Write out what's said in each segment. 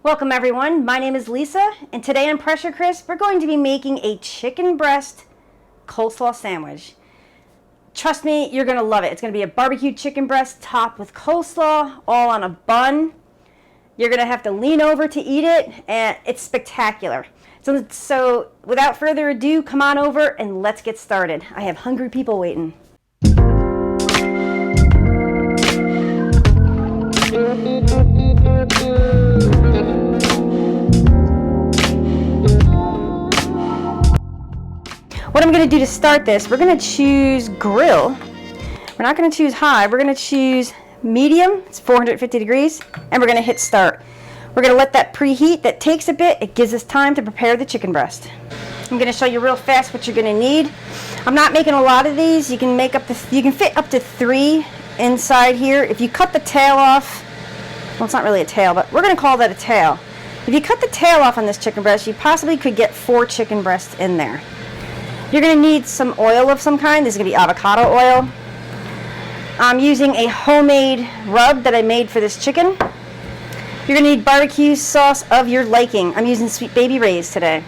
Welcome everyone, my name is Lisa, and today on Pressure Crisp we're going to be making a chicken breast coleslaw sandwich. Trust me, you're going to love it. It's going to be a barbecue chicken breast topped with coleslaw, all on a bun. You're going to have to lean over to eat it, and it's spectacular. So without further ado, come on over and let's get started. I have hungry people waiting. What I'm going to do to start this, we're going to choose grill. We're not going to choose high, we're going to choose medium, it's 450 degrees, and we're going to hit start. We're going to let that preheat. That takes a bit. It gives us time to prepare the chicken breast. I'm going to show you real fast what you're going to need. I'm not making a lot of these. You can fit up to 3 inside here. If you cut the tail off, well, it's not really a tail, but we're going to call that a tail. If you cut the tail off on this chicken breast, you possibly could get 4 chicken breasts in there. You're going to need some oil of some kind. This is going to be avocado oil. I'm using a homemade rub that I made for this chicken. You're going to need barbecue sauce of your liking. I'm using Sweet Baby Ray's today.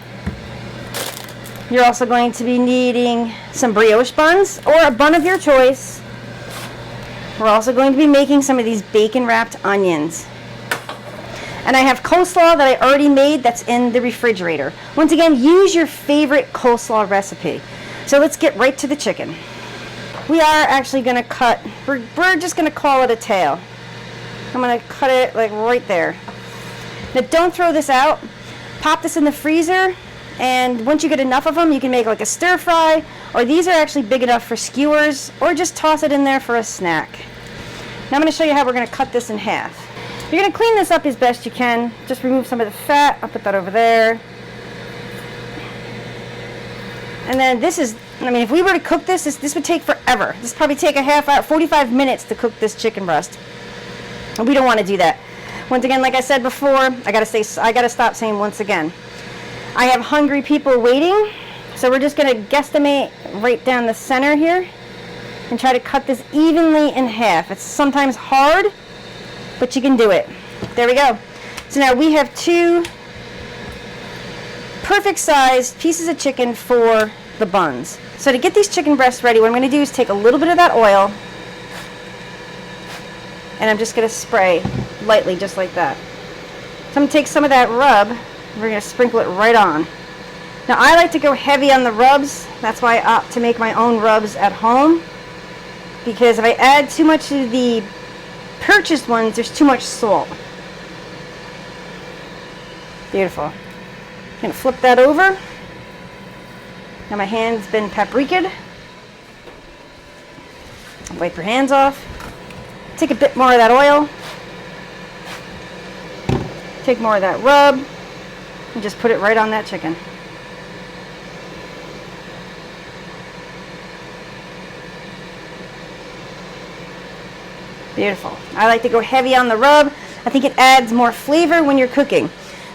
You're also going to be needing some brioche buns or a bun of your choice. We're also going to be making some of these bacon wrapped onions. And I have coleslaw that I already made that's in the refrigerator. Once again, use your favorite coleslaw recipe. So let's get right to the chicken. We are actually going to cut, we're just going to call it a tail. I'm going to cut it like right there. Now don't throw this out. Pop this in the freezer, and once you get enough of them, you can make like a stir fry, or these are actually big enough for skewers, or just toss it in there for a snack. Now I'm going to show you how we're going to cut this in half. You're going to clean this up as best you can. Just remove some of the fat. I'll put that over there. And then this is, if we were to cook this would take forever. This would probably take a half hour, 45 minutes to cook this chicken breast. And we don't want to do that. Once again, like I said before, I got to stop saying once again. I have hungry people waiting, so we're just going to guesstimate right down the center here and try to cut this evenly in half. It's sometimes hard, but you can do it. There we go. So now we have 2 perfect sized pieces of chicken for the buns. So to get these chicken breasts ready, what I'm going to do is take a little bit of that oil, and I'm just going to spray lightly just like that. So I'm going to take some of that rub, and we're going to sprinkle it right on. Now I like to go heavy on the rubs. That's why I opt to make my own rubs at home, because if I add too much of the purchased ones, there's too much salt. Beautiful. I'm going to flip that over. Now my hand's been paprika'd. Wipe your hands off. Take a bit more of that oil. Take more of that rub. And just put it right on that chicken. Beautiful. I like to go heavy on the rub. I think it adds more flavor when you're cooking.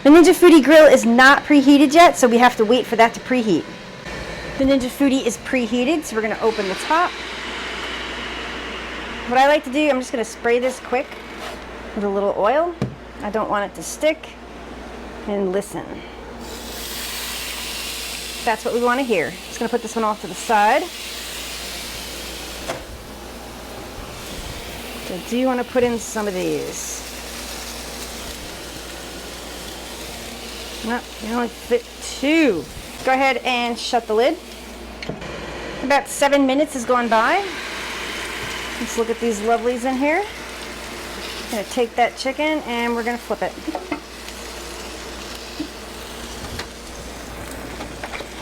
The Ninja Foodi Grill is not preheated yet, so we have to wait for that to preheat. The Ninja Foodi is preheated, so we're going to open the top. What I like to do, I'm just going to spray this quick with a little oil. I don't want it to stick. And listen. That's what we want to hear. Just going to put this one off to the side. So I do want to put in some of these. No, you only fit 2. Go ahead and shut the lid. About 7 minutes has gone by. Let's look at these lovelies in here. I'm going to take that chicken and we're going to flip it.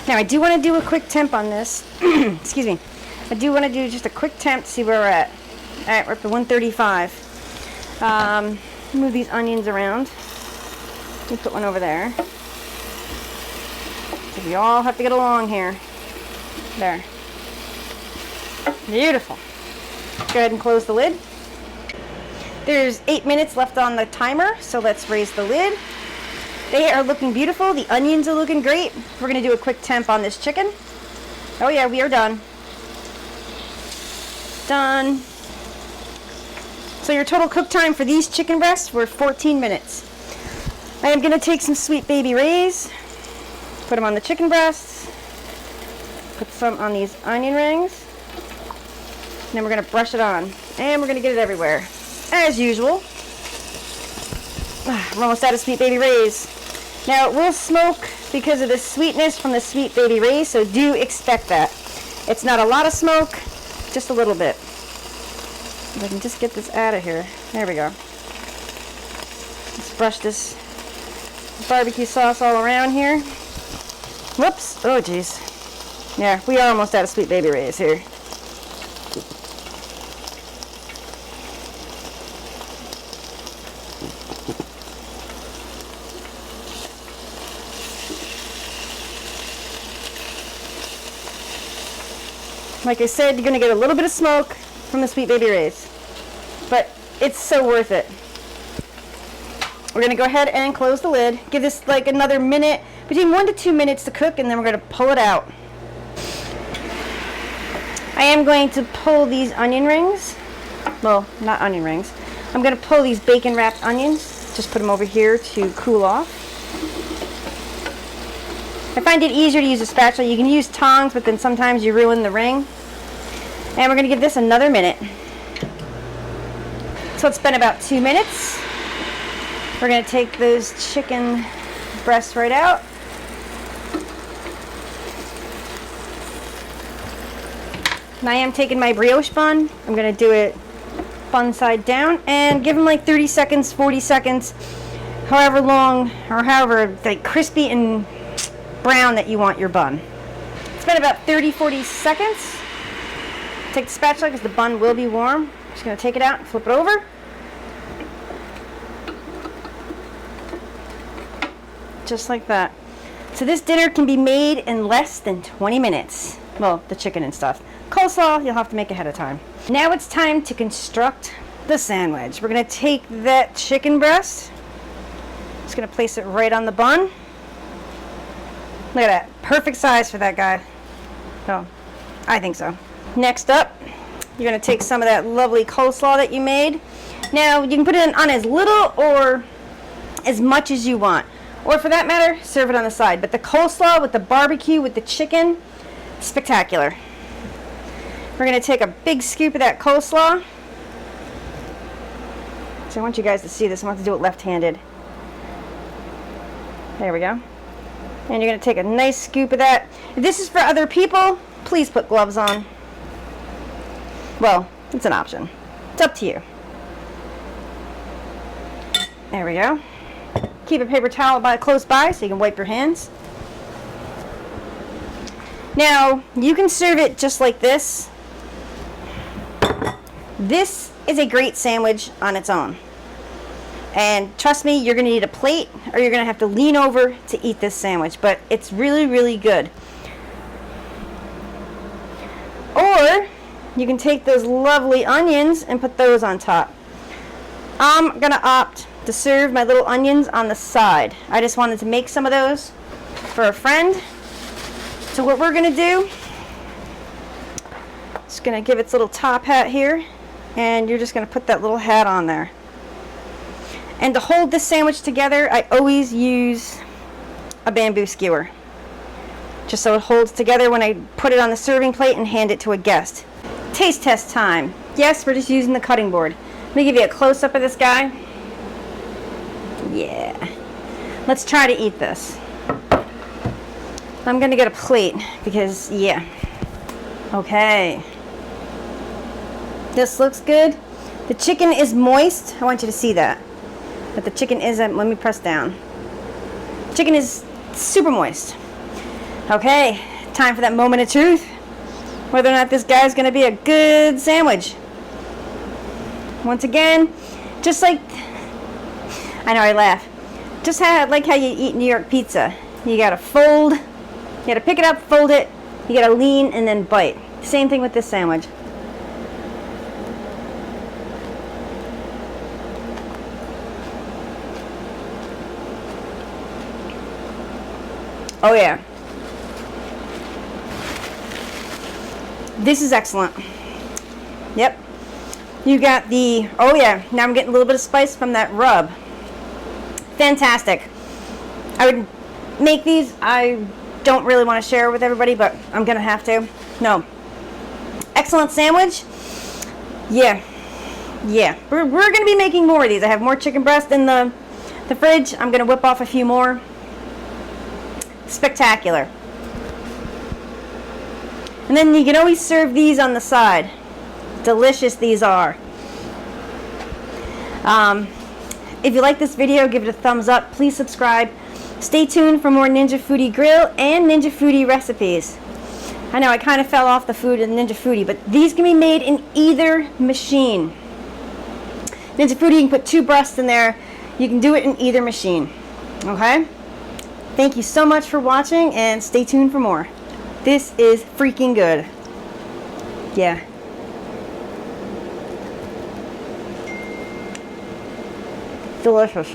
Now I do want to do a quick temp on this. Excuse me. I do want to do just a quick temp to see where we're at. Alright, we're up to 135. Move these onions around. Let me put one over there. So we all have to get along here. There. Beautiful. Go ahead and close the lid. There's 8 minutes left on the timer, so let's raise the lid. They are looking beautiful. The onions are looking great. We're going to do a quick temp on this chicken. Oh yeah, we are done. Done. So your total cook time for these chicken breasts were 14 minutes. I am going to take some Sweet Baby Rays, put them on the chicken breasts, put some on these onion rings, and then we're going to brush it on, and we're going to get it everywhere, as usual. We're almost out of Sweet Baby Rays. Now, it will smoke because of the sweetness from the Sweet Baby Rays, so do expect that. It's not a lot of smoke, just a little bit. If I can just get this out of here. There we go. Let's brush this barbecue sauce all around here. Whoops. Oh, geez. Yeah, we are almost out of Sweet Baby Rays here. Like I said, you're going to get a little bit of smoke from the Sweet Baby Rays, but it's so worth it. We're going to go ahead and close the lid. Give this like another minute, between 1 to 2 minutes to cook, and then we're going to pull it out. I am going to pull these onion rings. Well, not onion rings. I'm going to pull these bacon wrapped onions. Just put them over here to cool off. I find it easier to use a spatula. You can use tongs, but then sometimes you ruin the ring. And we're going to give this another minute. So it's been about 2 minutes. We're going to take those chicken breasts right out. And I am taking my brioche bun. I'm going to do it bun side down and give them like 30 seconds, 40 seconds, however long or however like crispy and brown that you want your bun. It's been about 30-40 seconds. Take the spatula because the bun will be warm. Just going to take it out and flip it over. Just like that. So this dinner can be made in less than 20 minutes. Well, the chicken and stuff. Coleslaw, you'll have to make ahead of time. Now it's time to construct the sandwich. We're going to take that chicken breast. Just going to place it right on the bun. Look at that. Perfect size for that guy. Oh, I think so. Next up, you're going to take some of that lovely coleslaw that you made. Now, you can put it on as little or as much as you want. Or for that matter, serve it on the side. But the coleslaw with the barbecue, with the chicken, spectacular. We're going to take a big scoop of that coleslaw. So I want you guys to see this. I want to do it left-handed. There we go. And you're going to take a nice scoop of that. If this is for other people, please put gloves on. Well, it's an option. It's up to you. There we go. Keep a paper towel close by so you can wipe your hands. Now, you can serve it just like this. This is a great sandwich on its own. And trust me, you're going to need a plate or you're going to have to lean over to eat this sandwich. But it's really, really good. Or you can take those lovely onions and put those on top. I'm going to opt to serve my little onions on the side. I just wanted to make some of those for a friend. So what we're going to do, just going to give its little top hat here. And you're just going to put that little hat on there. And to hold this sandwich together, I always use a bamboo skewer. Just so it holds together when I put it on the serving plate and hand it to a guest. Taste test time. Yes, we're just using the cutting board. Let me give you a close-up of this guy. Yeah. Let's try to eat this. I'm going to get a plate because, yeah. Okay. This looks good. The chicken is moist. I want you to see that. But the chicken isn't. Let me press down. Chicken is super moist. Okay, time for that moment of truth. Whether or not this guy's going to be a good sandwich. Once again, just like, I know I laugh. Just like how you eat New York pizza. You got to fold. You got to pick it up, fold it. You got to lean and then bite. Same thing with this sandwich. Oh yeah. This is excellent. Yep. You got the, oh yeah, now I'm getting a little bit of spice from that rub. Fantastic. I would make these. I don't really want to share with everybody, but I'm gonna have to. No. Excellent sandwich. Yeah. We're gonna be making more of these. I have more chicken breast in the fridge. I'm gonna whip off a few more. Spectacular. And then you can always serve these on the side. Delicious these are. If you like this video, give it a thumbs up. Please subscribe. Stay tuned for more Ninja Foodi Grill and Ninja Foodi recipes. I know I kind of fell off the food in Ninja Foodi, but these can be made in either machine. Ninja Foodi, you can put 2 breasts in there. You can do it in either machine. Okay? Thank you so much for watching, and stay tuned for more. This is freaking good. Yeah. Delicious.